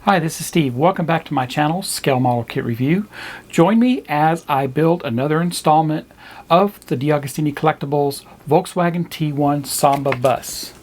Hi, this is Steve. Welcome back to my channel, Scale Model Kit Review. Join me as I build another installment of the DeAgostini Collectibles Volkswagen T1 Samba bus.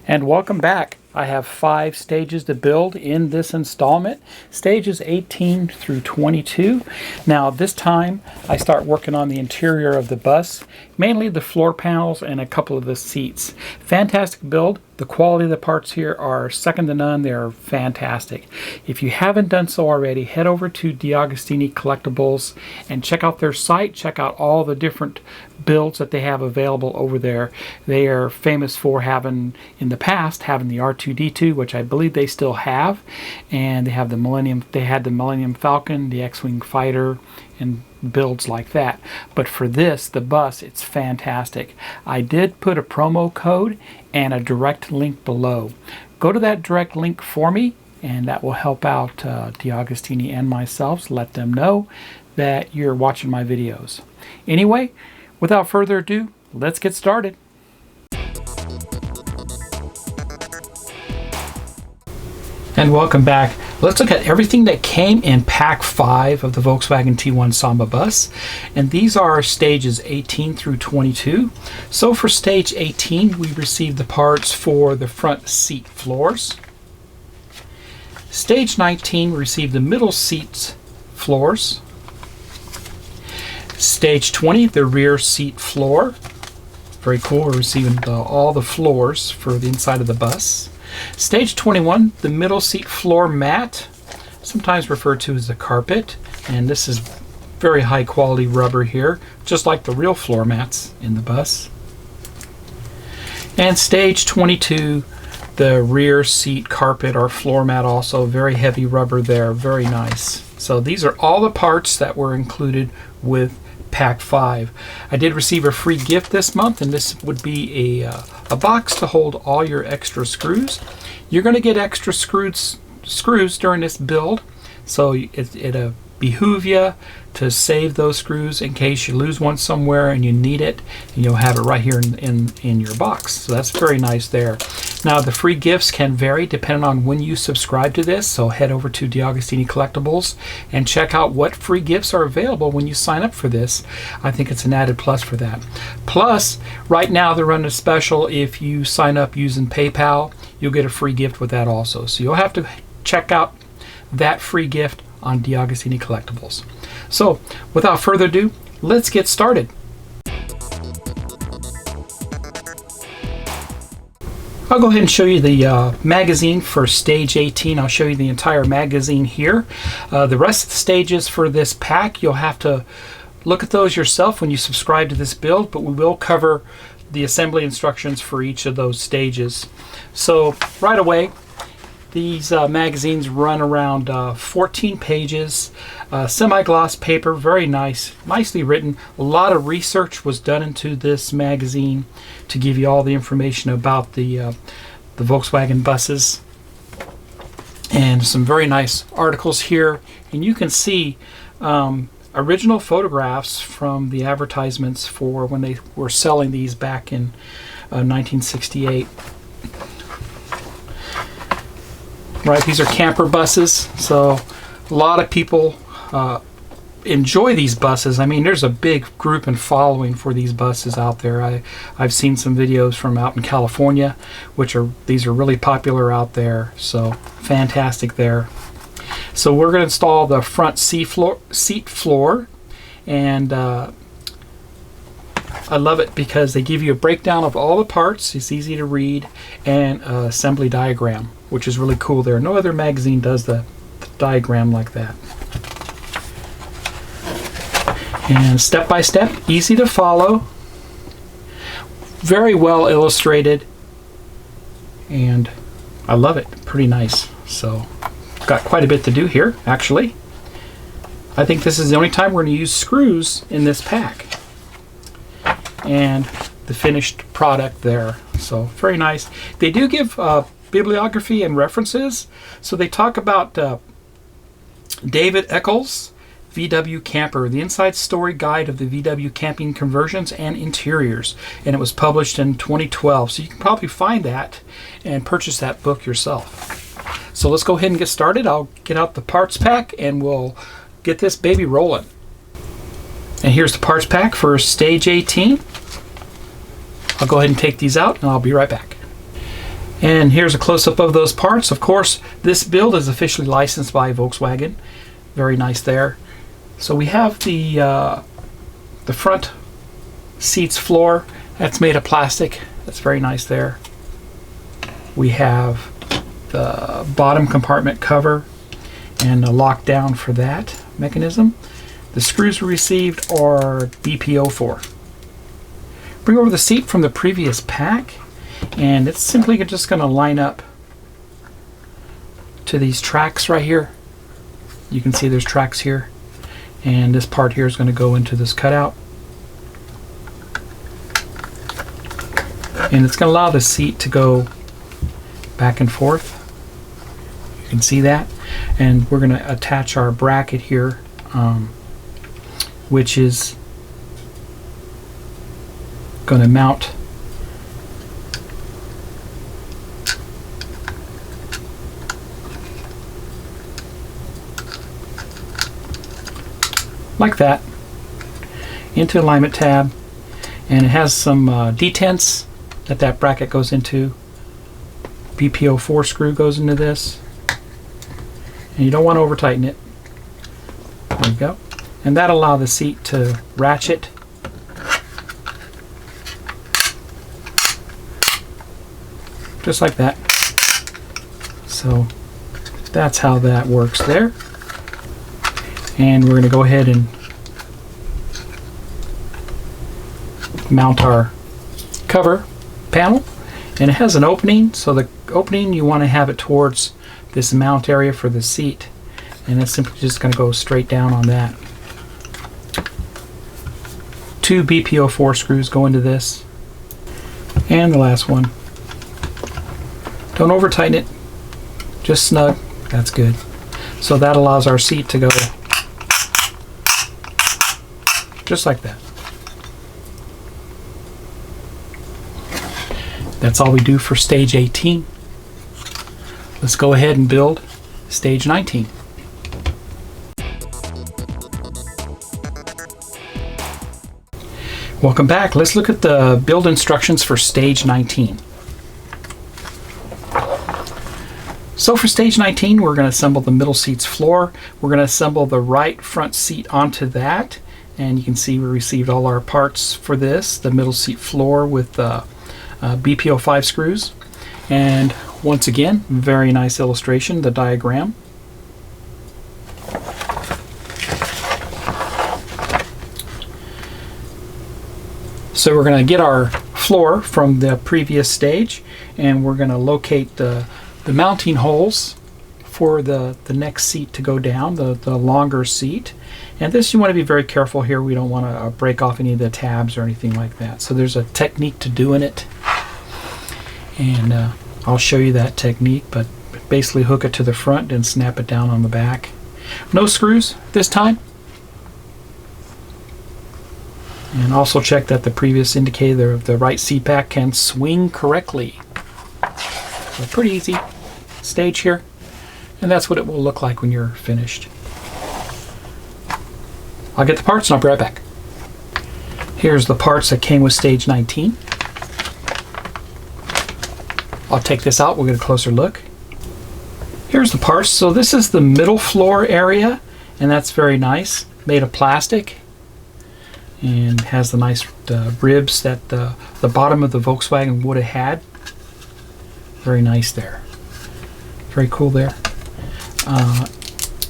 And welcome back. I have 5 stages to build in this installment, stages 18 through 22. Now this time I start working on the interior of the bus, mainly the floor panels and a couple of the seats. Fantastic build. The quality of the parts here are second to none. They're fantastic. If you haven't done so already, head over to DeAgostini Collectibles and check out their site. Check out all the different builds that they have available over there. They are famous for having, in the past, having the R2-D2, which I believe they still have, and they have the Millennium. They had the Millennium Falcon, the X-Wing Fighter, and builds like that. But for this, the bus, it's fantastic. I did put a promo code and a direct link below. Go to that direct link for me, and that will help out DeAgostini and myself. Let them know that you're watching my videos. Anyway, without further ado, let's get started. And welcome back. Let's look at everything that came in pack 5 of the Volkswagen T1 Samba bus. And these are stages 18 through 22. So for stage 18, we received the parts for the front seat floors. Stage 19 received the middle seat floors. Stage 20, the rear seat floor. Very cool. We're receiving all the floors for the inside of the bus. Stage 21, the middle seat floor mat, sometimes referred to as the carpet, and this is very high quality rubber here, just like the real floor mats in the bus. And stage 22, the rear seat carpet or floor mat, also very heavy rubber there, very nice. So these are all the parts that were included with pack 5. I did receive a free gift this month, and this would be a box to hold all your extra screws. You're going to get extra screws during this build, so it behoove you to save those screws in case you lose one somewhere and you need it, and you'll have it right here in your box. So that's very nice there. Now the free gifts can vary depending on when you subscribe to this, so head over to DeAgostini Collectibles and check out what free gifts are available when you sign up for this. I think it's an added plus for that. Plus, right now they're running a special. If you sign up using PayPal, you'll get a free gift with that also. So you'll have to check out that free gift on DeAgostini Collectibles. So without further ado, let's get started. I'll go ahead and show you the magazine for stage 18. I'll show you the entire magazine here. The rest of the stages for this pack, you'll have to look at those yourself when you subscribe to this build, but we will cover the assembly instructions for each of those stages. So right away, these magazines run around 14 pages, semi-gloss paper, very nicely written. A lot of research was done into this magazine to give you all the information about the Volkswagen buses, and some very nice articles here. And you can see original photographs from the advertisements for when they were selling these back in 1968. Right, these are camper buses, so a lot of people enjoy these buses. I mean, there's a big group and following for these buses out there. I've seen some videos from out in California, these are really popular out there, so fantastic there. So we're going to install the front seat floor, and I love it because they give you a breakdown of all the parts. It's easy to read, and an assembly diagram, which is really cool there. No other magazine does the diagram like that. And step by step, easy to follow, very well illustrated, and I love it. Pretty nice. So got quite a bit to do here, actually. I think this is the only time we're going to use screws in this pack. And the finished product there. So very nice. They do give bibliography and references. So they talk about David Eccles, VW Camper, the inside story guide of the VW camping conversions and interiors. And it was published in 2012. So you can probably find that and purchase that book yourself. So let's go ahead and get started. I'll get out the parts pack and we'll get this baby rolling. And here's the parts pack for stage 18. I'll go ahead and take these out and I'll be right back. And here's a close-up of those parts. Of course, this build is officially licensed by Volkswagen. Very nice there. So we have the front seats floor. That's made of plastic. That's very nice there. We have the bottom compartment cover and a lockdown for that mechanism. The screws we received are BPO4. Bring over the seat from the previous pack, and it's simply just going to line up to these tracks right here. You can see there's tracks here, and this part here is going to go into this cutout, and it's going to allow the seat to go back and forth. You can see that, and we're going to attach our bracket here, which is going to mount like that into alignment tab, and it has some detents that bracket goes into. BPO4 screw goes into this, and you don't want to over tighten it. There you go. And that allows the seat to ratchet just like that. So that's how that works there. And we're going to go ahead and mount our cover panel, and it has an opening. So the opening, you want to have it towards this mount area for the seat, and it's simply just going to go straight down on that. 2 BPO4 screws go into this, and the last one. Don't over tighten it, just snug. That's good. So that allows our seat to go just like that. That's all we do for stage 18. Let's go ahead and build stage 19. Welcome back. Let's look at the build instructions for stage 19. So for stage 19, we're going to assemble the middle seat's floor. We're going to assemble the right front seat onto that. And you can see we received all our parts for this. The middle seat floor with BPO5 screws. And once again, very nice illustration, the diagram. So we're going to get our floor from the previous stage, and we're going to locate the mounting holes for the next seat to go down, the longer seat. And this, you want to be very careful here. We don't want to break off any of the tabs or anything like that. So there's a technique to doing it, and I'll show you that technique, but basically hook it to the front and snap it down on the back. No screws this time. And also check that the previous indicator the right seat back can swing correctly. So pretty easy stage here, and that's what it will look like when you're finished. I'll get the parts and I'll be right back. Here's the parts that came with stage 19. I'll take this out, we'll get a closer look. Here's the parts. So this is the middle floor area, and that's very nice, made of plastic, and has the nice ribs that the bottom of the Volkswagen would have had. Very nice there. Very cool there.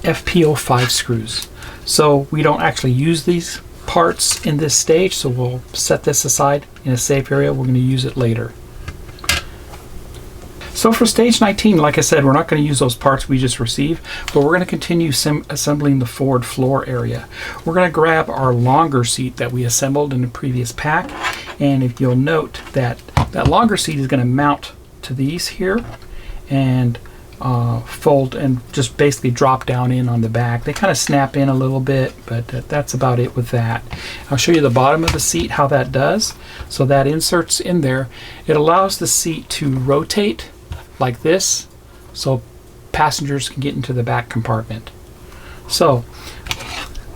FPO5 screws. So we don't actually use these parts in this stage, so we'll set this aside in a safe area. We're going to use it later. So for stage 19, like I said, we're not going to use those parts we just received, but we're going to continue assembling the forward floor area. We're going to grab our longer seat that we assembled in the previous pack, and if you'll note that that longer seat is going to mount to these here, and fold and just basically drop down in on the back. They kind of snap in a little bit, but that's about it with that. I'll show you the bottom of the seat, how that does. So that inserts in there. It allows the seat to rotate like this, so passengers can get into the back compartment. So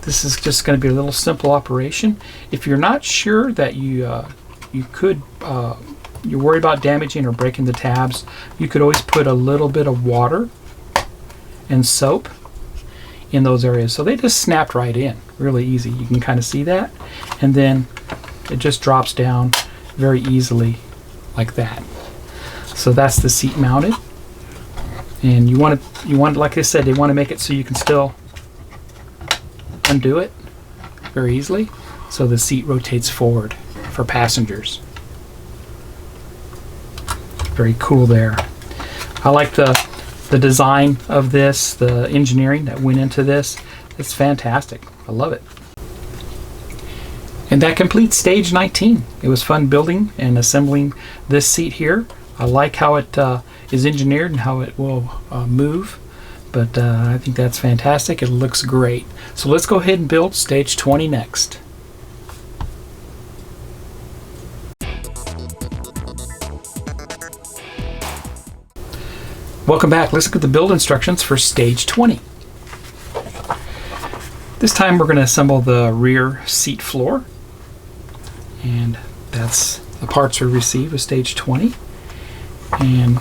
this is just going to be a little simple operation. If you're not sure that you're worried about damaging or breaking the tabs, you could always put a little bit of water and soap in those areas. So they just snapped right in, really easy. You can kind of see that, and then it just drops down very easily like that. So that's the seat mounted, and you want, like I said, they want to make it so you can still undo it very easily, so the seat rotates forward for passengers. Very cool there. I like the design of this, the engineering that went into this. It's fantastic. I love it. And that completes stage 19. It was fun building and assembling this seat here. I like how it is engineered and how it will move, but I think that's fantastic. It looks great. So let's go ahead and build stage 20 next. Welcome back. Let's look at the build instructions for stage 20. This time we're going to assemble the rear seat floor, and that's the parts we received with stage 20. And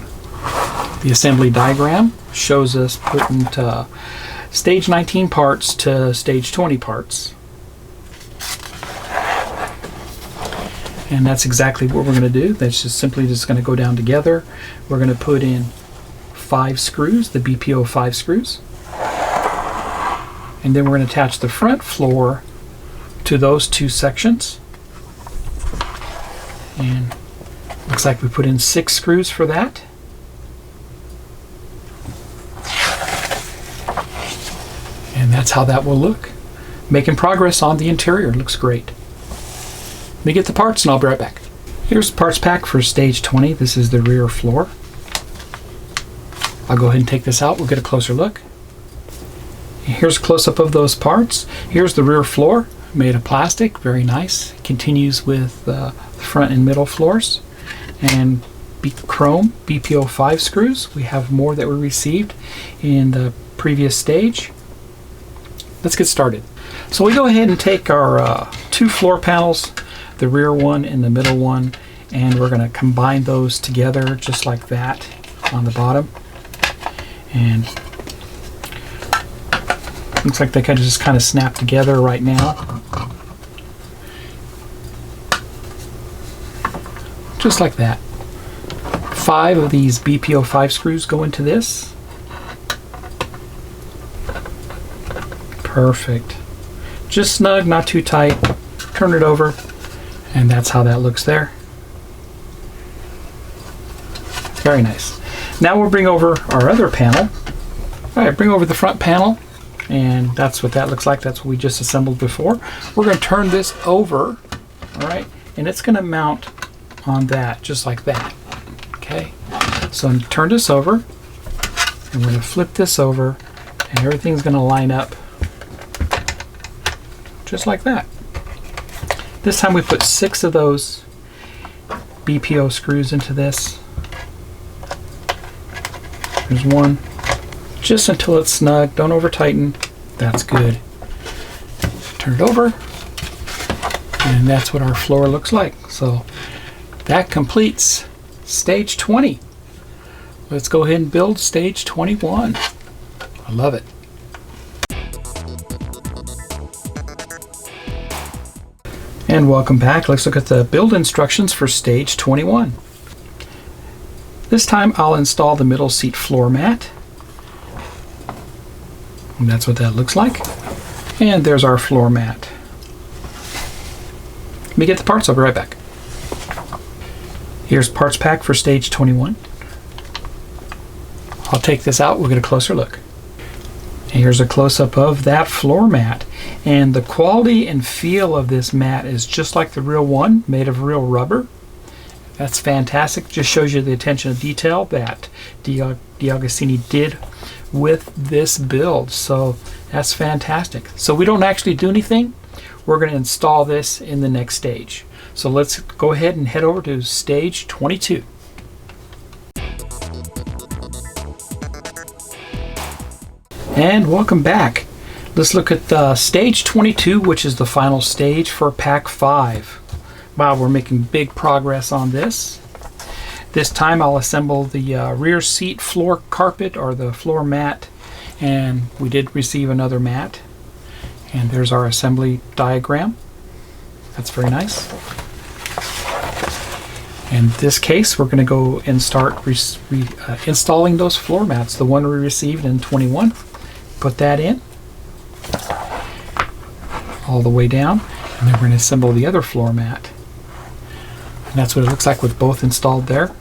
the assembly diagram shows us putting stage 19 parts to stage 20 parts. And that's exactly what we're going to do. That's just simply going to go down together. We're going to put in 5 screws, the BPO 5 screws, and then we're going to attach the front floor to those 2 sections, and looks like we put in 6 screws for that. And that's how that will look. Making progress on the interior. Looks great. Let me get the parts and I'll be right back. Here's the parts pack for stage 20. This is the rear floor. I'll go ahead and take this out. We'll get a closer look. Here's a close-up of those parts. Here's the rear floor, made of plastic, very nice. Continues with the front and middle floors. And chrome BPO 5 screws. We have more that were received in the previous stage. Let's get started. So we go ahead and take our 2 floor panels, the rear one and the middle one, and we're going to combine those together just like that on the bottom. And looks like they can just kind of snap together right now. Just like that. 5 of these BPO 5 screws go into this. Perfect. Just snug, not too tight. Turn it over, and that's how that looks there. Very nice. Now we'll bring over our other panel. All right, bring over the front panel, and that's what that looks like. That's what we just assembled before. We're going to turn this over, all right, and it's going to mount on that, just like that. Okay, so I'm going to turn this over, and we're going to flip this over, and everything's going to line up just like that. This time we put 6 of those BPO screws into this. There's 1, just until it's snug. Don't over tighten. That's good. Turn it over, and that's what our floor looks like. So that completes stage 20. Let's go ahead and build stage 21. I love it. And welcome back. Let's look at the build instructions for stage 21. This time I'll install the middle seat floor mat. And that's what that looks like. And there's our floor mat. Let me get the parts. I'll be right back. Here's parts pack for stage 21. I'll take this out. We'll get a closer look. Here's a close-up of that floor mat. And the quality and feel of this mat is just like the real one, made of real rubber. That's fantastic. Just shows you the attention to detail that DeAgostini did with this build. So that's fantastic. So we don't actually do anything. We're going to install this in the next stage. So let's go ahead and head over to stage 22. And welcome back. Let's look at stage 22, which is the final stage for pack 5. Wow, we're making big progress on this. This time I'll assemble the rear seat floor carpet, or the floor mat, and we did receive another mat. And there's our assembly diagram. That's very nice. In this case, we're going to go and start installing those floor mats, the one we received in 21. Put that in all the way down, and then we're going to assemble the other floor mat. And that's what it looks like with both installed there.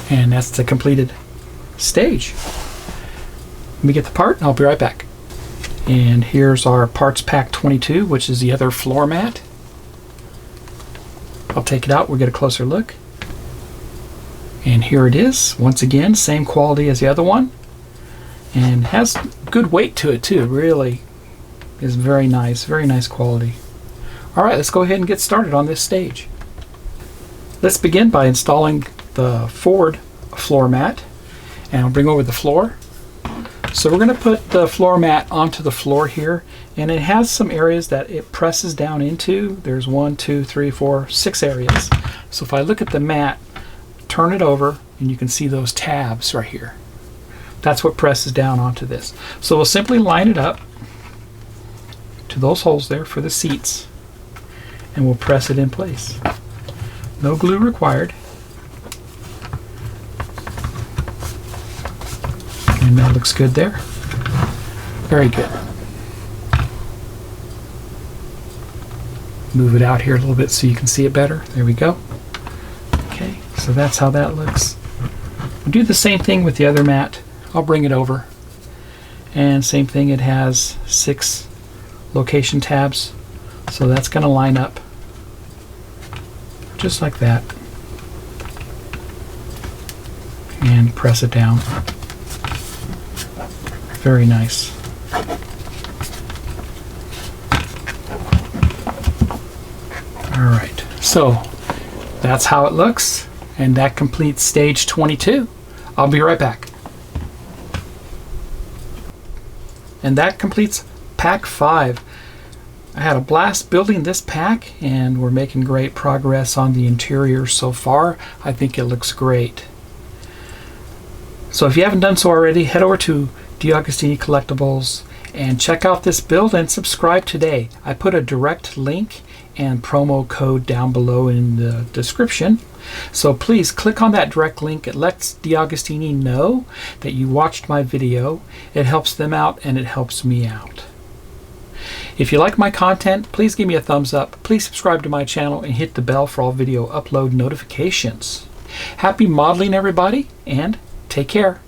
And that's the completed stage. Let me get the part and I'll be right back. And here's our parts pack 22, which is the other floor mat. I'll take it out, we'll get a closer look. And here it is. Once again, same quality as the other one. And has good weight to it too, really. Is very nice quality. Alright, let's go ahead and get started on this stage. Let's begin by installing the forward floor mat, and I'll bring over the floor. So we're going to put the floor mat onto the floor here, and it has some areas that it presses down into. There's 1, 2, 3, 4, 6 areas. So if I look at the mat, turn it over, and you can see those tabs right here. That's what presses down onto this. So we'll simply line it up to those holes there for the seats, and we'll press it in place. No glue required. And that looks good there. Very good. Move it out here a little bit so you can see it better. There we go. Okay, so that's how that looks. We'll do the same thing with the other mat. I'll bring it over. And same thing, it has 6 location tabs. So that's going to line up just like that. And press it down. Very nice. Alright, so that's how it looks, and that completes stage 22. I'll be right back. And that completes pack 5. I had a blast building this pack, and we're making great progress on the interior so far. I think it looks great. So if you haven't done so already, head over to DeAgostini Collectibles and check out this build and subscribe today. I put a direct link and promo code down below in the description. So please click on that direct link. It lets DeAgostini know that you watched my video. It helps them out and it helps me out. If you like my content, please give me a thumbs up. Please subscribe to my channel and hit the bell for all video upload notifications. Happy modeling, everybody, and take care.